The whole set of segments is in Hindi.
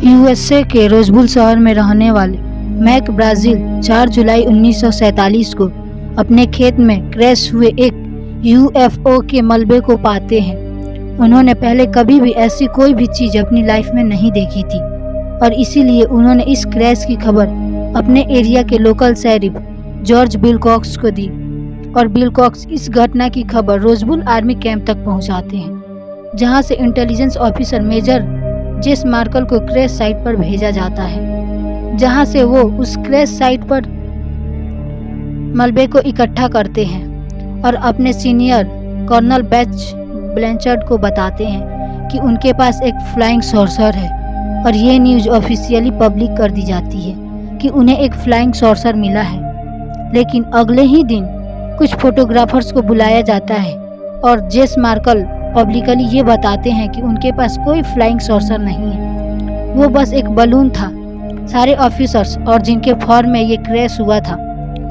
यूएसए के रोजबुल शहर में रहने वाले मैक ब्राजील 4 जुलाई 1947 को अपने खेत में क्रैश हुए एक यूएफओ के मलबे को पाते हैं। उन्होंने पहले कभी भी ऐसी कोई भी चीज़ अपनी लाइफ में नहीं देखी थी और इसीलिए उन्होंने इस क्रैश की खबर अपने एरिया के लोकल शेरिफ जॉर्ज विलकॉक्स को दी और विलकॉक्स इस घटना की खबर रोजबुल आर्मी कैंप तक पहुंचाते हैं, जहां से इंटेलिजेंस ऑफिसर मेजर जेस मार्कल को क्रैश साइट पर भेजा जाता है, जहां से वो उस क्रैश साइट पर मलबे को इकट्ठा करते हैं और अपने सीनियर कर्नल बैच ब्लैंचर्ड को बताते हैं कि उनके पास एक फ्लाइंग सॉर्सर है और ये न्यूज़ ऑफिशियली पब्लिक कर दी जाती है कि उन्हें एक फ्लाइंग सॉर्सर मिला है। लेकिन अगले ही दिन कुछ फोटोग्राफर्स को बुलाया जाता है और जेस मार्कल पब्लिकली ये बताते हैं कि उनके पास कोई फ्लाइंग सॉर्सर नहीं है, वो बस एक बलून था। सारे ऑफिसर्स और जिनके फॉर्म में ये क्रैश हुआ था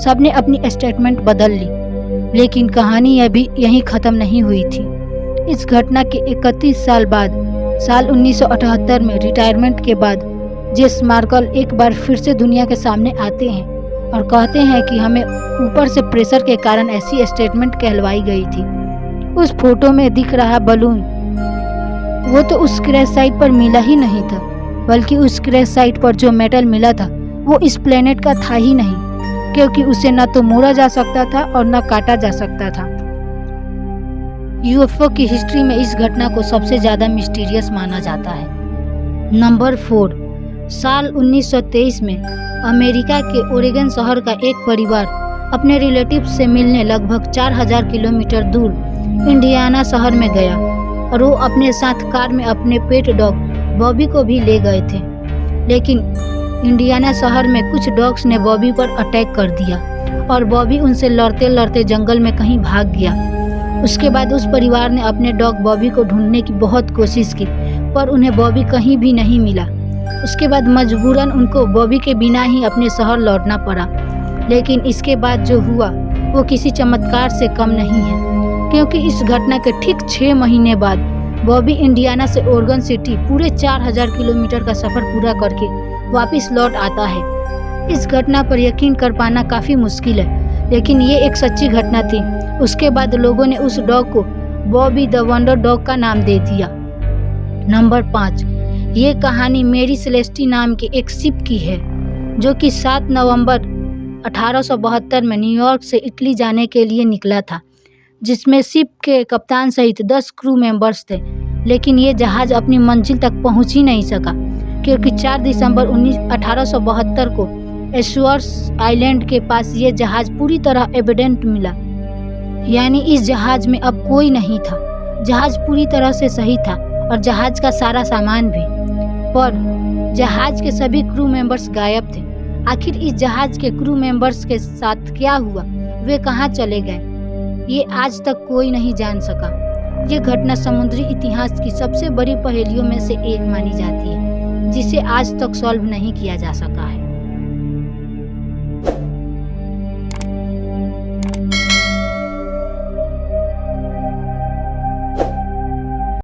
सबने अपनी स्टेटमेंट बदल ली, लेकिन कहानी अभी यहीं ख़त्म नहीं हुई थी। इस घटना के 31 साल बाद साल 1978 में रिटायरमेंट के बाद जेस मार्कल एक बार फिर से दुनिया के सामने आते हैं और कहते हैं कि हमें ऊपर से प्रेशर के कारण ऐसी स्टेटमेंट कहलवाई गई थी। उस फोटो में दिख रहा बलून वो तो उस क्रैश साइट पर मिला ही नहीं था, बल्कि उस क्रैश साइट पर जो मेटल मिला था वो इस प्लेनेट का था ही नहीं, क्योंकि उसे न तो मोड़ा जा सकता था और न काटा जा सकता था। यूएफओ की हिस्ट्री में इस घटना को सबसे ज़्यादा मिस्टीरियस माना जाता है। नंबर 4, साल 1923 में अमेरिका के ओरेगन शहर का एक परिवार अपने रिलेटिव्स से मिलने लगभग 4000 किलोमीटर दूर इंडियाना शहर में गया और वो अपने साथ कार में अपने पेट डॉग बॉबी को भी ले गए थे। लेकिन इंडियाना शहर में कुछ डॉग्स ने बॉबी पर अटैक कर दिया और बॉबी उनसे लड़ते लड़ते जंगल में कहीं भाग गया। उसके बाद उस परिवार ने अपने डॉग बॉबी को ढूंढने की बहुत कोशिश की, पर उन्हें बॉबी कहीं भी नहीं मिला। उसके बाद मजबूरन उनको बॉबी के बिना ही अपने शहर लौटना पड़ा। लेकिन इसके बाद जो हुआ वो किसी चमत्कार से कम नहीं है, क्योंकि इस घटना के ठीक 6 महीने बाद बॉबी इंडियाना से ओरेगन सिटी पूरे 4000 किलोमीटर का सफ़र पूरा करके वापस लौट आता है। इस घटना पर यकीन कर पाना काफ़ी मुश्किल है, लेकिन ये एक सच्ची घटना थी। उसके बाद लोगों ने उस डॉग को बॉबी द वंडर डॉग का नाम दे दिया। नंबर 5, ये कहानी मेरी सेलेस्टी नाम के एक शिप की है, जो कि 7 नवंबर 1872 में न्यूयॉर्क से इटली जाने के लिए निकला था, जिसमें शिप के कप्तान सहित 10 क्रू मेंबर्स थे। लेकिन ये जहाज़ अपनी मंजिल तक पहुंच ही नहीं सका, क्योंकि 4 दिसंबर 1872 को एशवर्थ आइलैंड के पास ये जहाज़ पूरी तरह एबेंडन मिला, यानी इस जहाज़ में अब कोई नहीं था। जहाज़ पूरी तरह से सही था और जहाज़ का सारा सामान भी, पर जहाज़ के सभी क्रू मेंबर्स गायब थे। आखिर इस जहाज़ के क्रू मेंबर्स के साथ क्या हुआ, वे कहाँ चले गए, ये आज तक कोई नहीं जान सका। ये घटना समुद्री इतिहास की सबसे बड़ी पहेलियों में से एक मानी जाती है, जिसे आज तक सॉल्व नहीं किया जा सका है।